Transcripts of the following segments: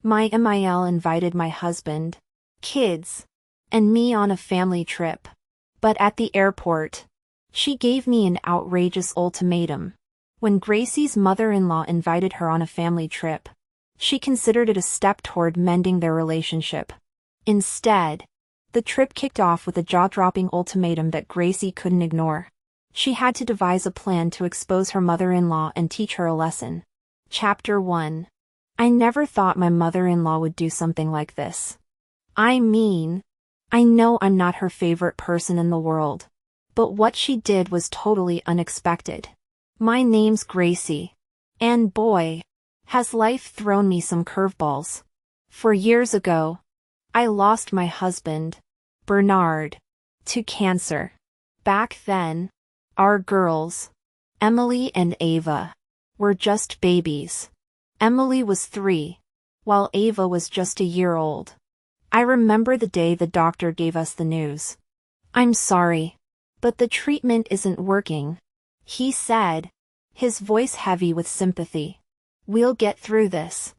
My MIL invited my husband, kids, and me on a family trip. But at the airport, she gave me an outrageous ultimatum. When Gracie's mother-in-law invited her on a family trip, she considered it a step toward mending their relationship. Instead, the trip kicked off with a jaw-dropping ultimatum that Gracie couldn't ignore. She had to devise a plan to expose her mother-in-law and teach her a lesson. Chapter 1. I never thought my mother-in-law would do something like this. I mean, I know I'm not her favorite person in the world, but what she did was totally unexpected. My name's Gracie, and boy, has life thrown me some curveballs. 4 years ago, I lost my husband, Bernard, to cancer. Back then, our girls, Emily and Ava, were just babies. Emily was 3, while Ava was just a year old. I remember the day the doctor gave us the news. "I'm sorry, but the treatment isn't working," he said, his voice heavy with sympathy. "We'll get through this.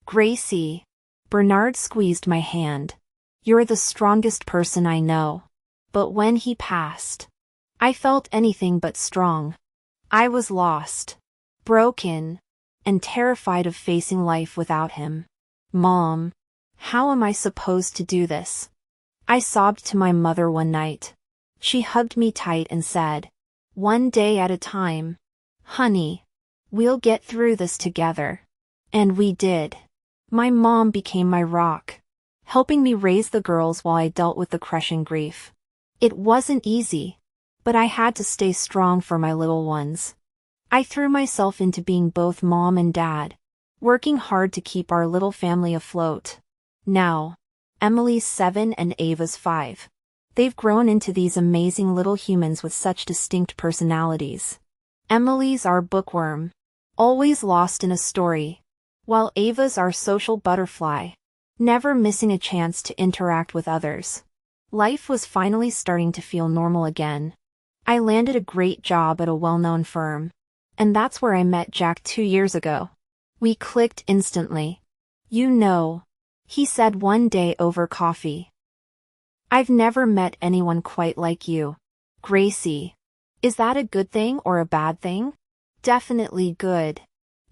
Gracie." Bernard squeezed my hand. "You're the strongest person I know." But when he passed, I felt anything but strong. I was lost, broken, and terrified of facing life without him. "Mom, how am I supposed to do this?" I sobbed to my mother one night. She hugged me tight and said, "One day at a time, honey. We'll get through this together." And we did. My mom became my rock, helping me raise the girls while I dealt with the crushing grief. It wasn't easy, but I had to stay strong for my little ones. I threw myself into being both mom and dad, working hard to keep our little family afloat. Now, Emily's 7 and Ava's 5. They've grown into these amazing little humans with such distinct personalities. Emily's our bookworm, always lost in a story, while Ava's our social butterfly, never missing a chance to interact with others. Life was finally starting to feel normal again. I landed a great job at a well-known firm, and that's where I met Jack 2 years ago. We clicked instantly. "You know," he said one day over coffee, "I've never met anyone quite like you, Gracie." Is that a good thing or a bad thing? Definitely good.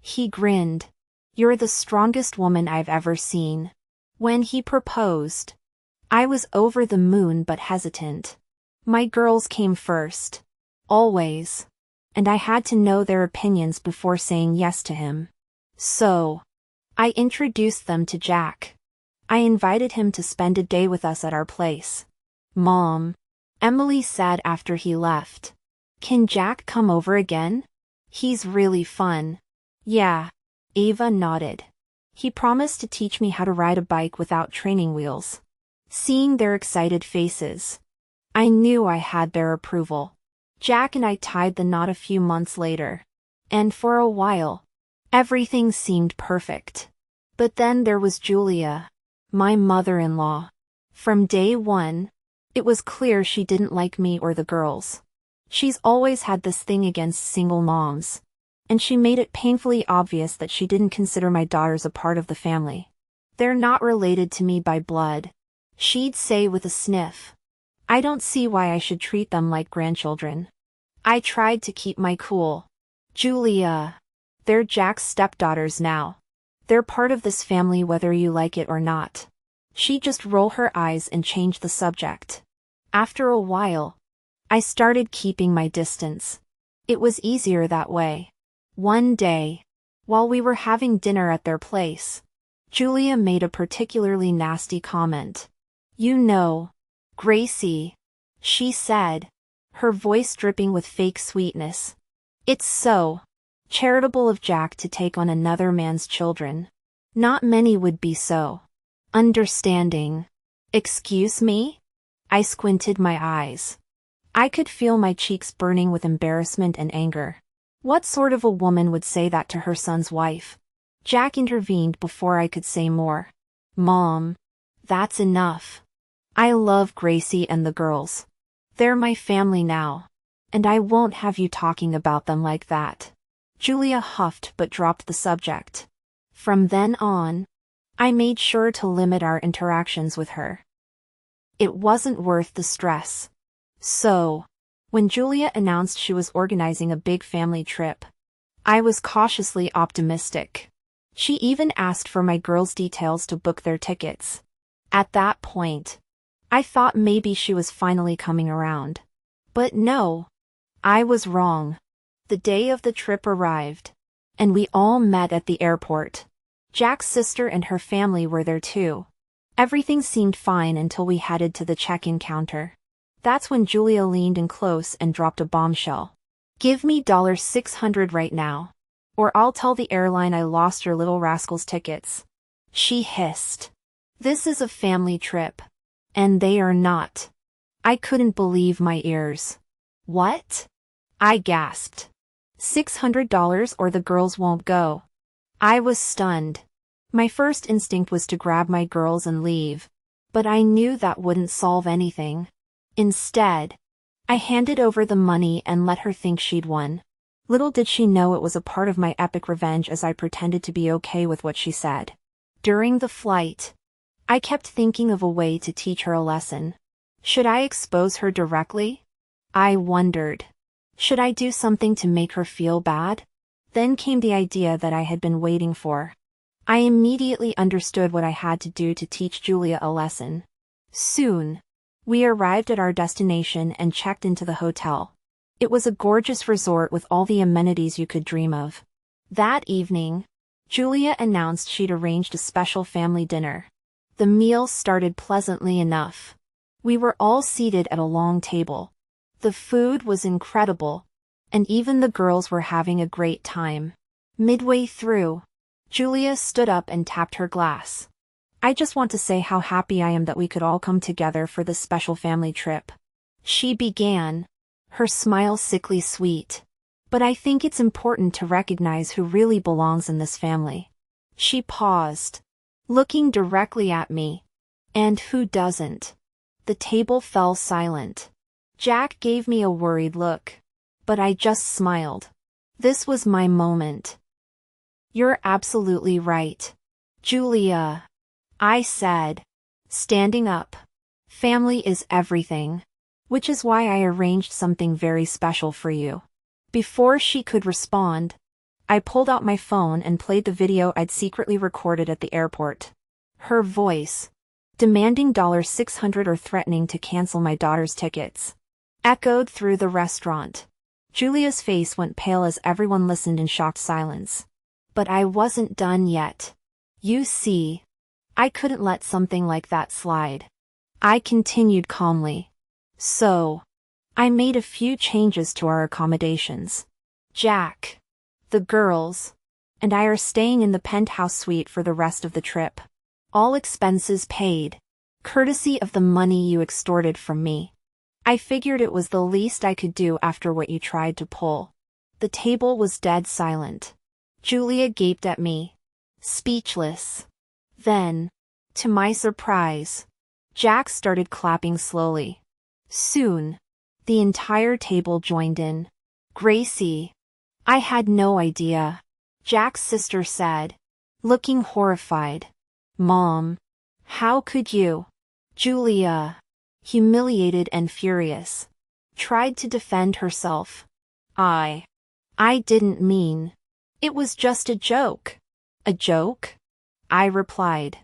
He grinned. "You're the strongest woman I've ever seen." When he proposed, I was over the moon but hesitant. My girls came first. Always. And I had to know their opinions before saying yes to him. So, I introduced them to Jack. I invited him to spend a day with us at our place. "Mom," Emily said after he left, "can Jack come over again? He's really fun." "Yeah," Ava nodded. "He promised to teach me how to ride a bike without training wheels." Seeing their excited faces, I knew I had their approval. Jack and I tied the knot a few months later, and for a while, everything seemed perfect. But then there was Julia, my mother-in-law. From day one, it was clear she didn't like me or the girls. She's always had this thing against single moms, and she made it painfully obvious that she didn't consider my daughters a part of the family. "They're not related to me by blood," she'd say with a sniff. "I don't see why I should treat them like grandchildren." I tried to keep my cool. "Julia, they're Jack's stepdaughters now. They're part of this family whether you like it or not." She'd just roll her eyes and change the subject. After a while, I started keeping my distance. It was easier that way. One day, while we were having dinner at their place, Julia made a particularly nasty comment. "You know, Gracie," she said, her voice dripping with fake sweetness, "it's so charitable of Jack to take on another man's children. Not many would be so understanding." "Excuse me?" I squinted my eyes. I could feel my cheeks burning with embarrassment and anger. What sort of a woman would say that to her son's wife? Jack intervened before I could say more. "Mom, that's enough. I love Gracie and the girls. They're my family now, and I won't have you talking about them like that." Julia huffed but dropped the subject. From then on, I made sure to limit our interactions with her. It wasn't worth the stress. So, when Julia announced she was organizing a big family trip, I was cautiously optimistic. She even asked for my girls' details to book their tickets. At that point, I thought maybe she was finally coming around. But no, I was wrong. The day of the trip arrived, and we all met at the airport. Jack's sister and her family were there too. Everything seemed fine until we headed to the check-in counter. That's when Julia leaned in close and dropped a bombshell. "Give me $600 right now, or I'll tell the airline I lost your little rascal's tickets," she hissed. "This is a family trip, and they are not." I couldn't believe my ears. "What?" I gasped. $600 or the girls won't go." I was stunned. My first instinct was to grab my girls and leave, but I knew that wouldn't solve anything. Instead, I handed over the money and let her think she'd won. Little did she know it was a part of my epic revenge as I pretended to be okay with what she said. During the flight, I kept thinking of a way to teach her a lesson. Should I expose her directly? I wondered. Should I do something to make her feel bad? Then came the idea that I had been waiting for. I immediately understood what I had to do to teach Julia a lesson. Soon, we arrived at our destination and checked into the hotel. It was a gorgeous resort with all the amenities you could dream of. That evening, Julia announced she'd arranged a special family dinner. The meal started pleasantly enough. We were all seated at a long table. The food was incredible, and even the girls were having a great time. Midway through, Julia stood up and tapped her glass. "I just want to say how happy I am that we could all come together for this special family trip," she began, her smile sickly sweet. "But I think it's important to recognize who really belongs in this family." She paused, looking directly at me. "And who doesn't?" The table fell silent. Jack gave me a worried look, but I just smiled. This was my moment. "You're absolutely right, Julia," I said, standing up. "Family is everything, which is why I arranged something very special for you." Before she could respond, I pulled out my phone and played the video I'd secretly recorded at the airport. Her voice, demanding $600 or threatening to cancel my daughter's tickets, echoed through the restaurant. Julia's face went pale as everyone listened in shocked silence. But I wasn't done yet. You see, I couldn't let something like that slide. I continued calmly. "So, I made a few changes to our accommodations. Jack, the girls, and I are staying in the penthouse suite for the rest of the trip. All expenses paid, courtesy of the money you extorted from me." I figured it was the least I could do after what you tried to pull. The table was dead silent. Julia gaped at me, speechless. Then, to my surprise, Jack started clapping slowly. Soon, the entire table joined in. "Gracie." "I had no idea," Jack's sister said, looking horrified. "Mom, how could you?" Julia, humiliated and furious, tried to defend herself. I didn't mean. It was just a joke." "A joke?" I replied.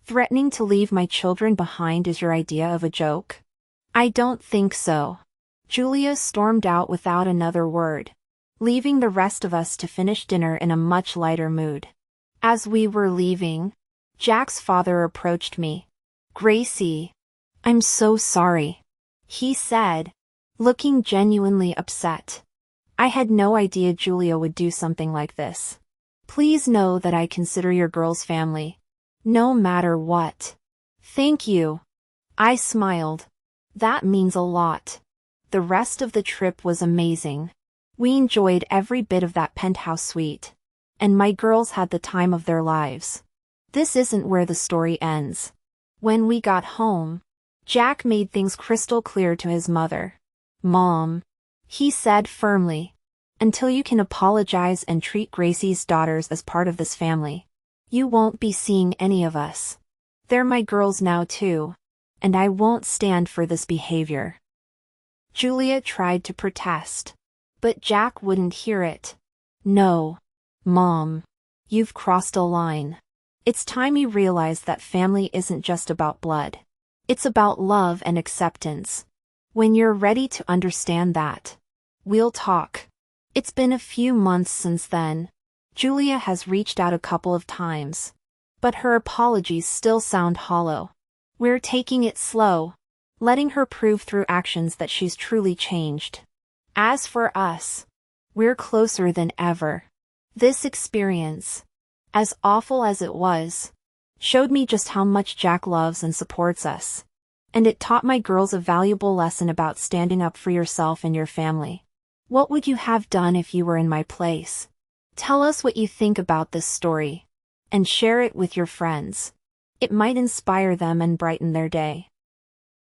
"Threatening to leave my children behind is your idea of a joke?" "I don't think so." Julia stormed out without another word, leaving the rest of us to finish dinner in a much lighter mood. As we were leaving, Jack's father approached me. "Gracie, I'm so sorry," he said, looking genuinely upset. "I had no idea Julia would do something like this. Please know that I consider your girls family, no matter what." "Thank you." I smiled. "That means a lot." The rest of the trip was amazing. We enjoyed every bit of that penthouse suite, and my girls had the time of their lives. This isn't where the story ends. When we got home, Jack made things crystal clear to his mother. "Mom," he said firmly, "until you can apologize and treat Gracie's daughters as part of this family, You won't be seeing any of us. They're my girls now too. And I won't stand for this behavior. Julia tried to protest. But Jack wouldn't hear it. No. Mom. You've crossed a line. It's time you realize that family isn't just about blood. It's about love and acceptance. When you're ready to understand that, we'll talk. It's been a few months since then. Julia has reached out a couple of times. But her apologies still sound hollow. We're taking it slow, letting her prove through actions that she's truly changed. As for us, we're closer than ever. This experience, as awful as it was, showed me just how much Jack loves and supports us. And it taught my girls a valuable lesson about standing up for yourself and your family. What would you have done if you were in my place? Tell us what you think about this story. And share it with your friends. It might inspire them and brighten their day.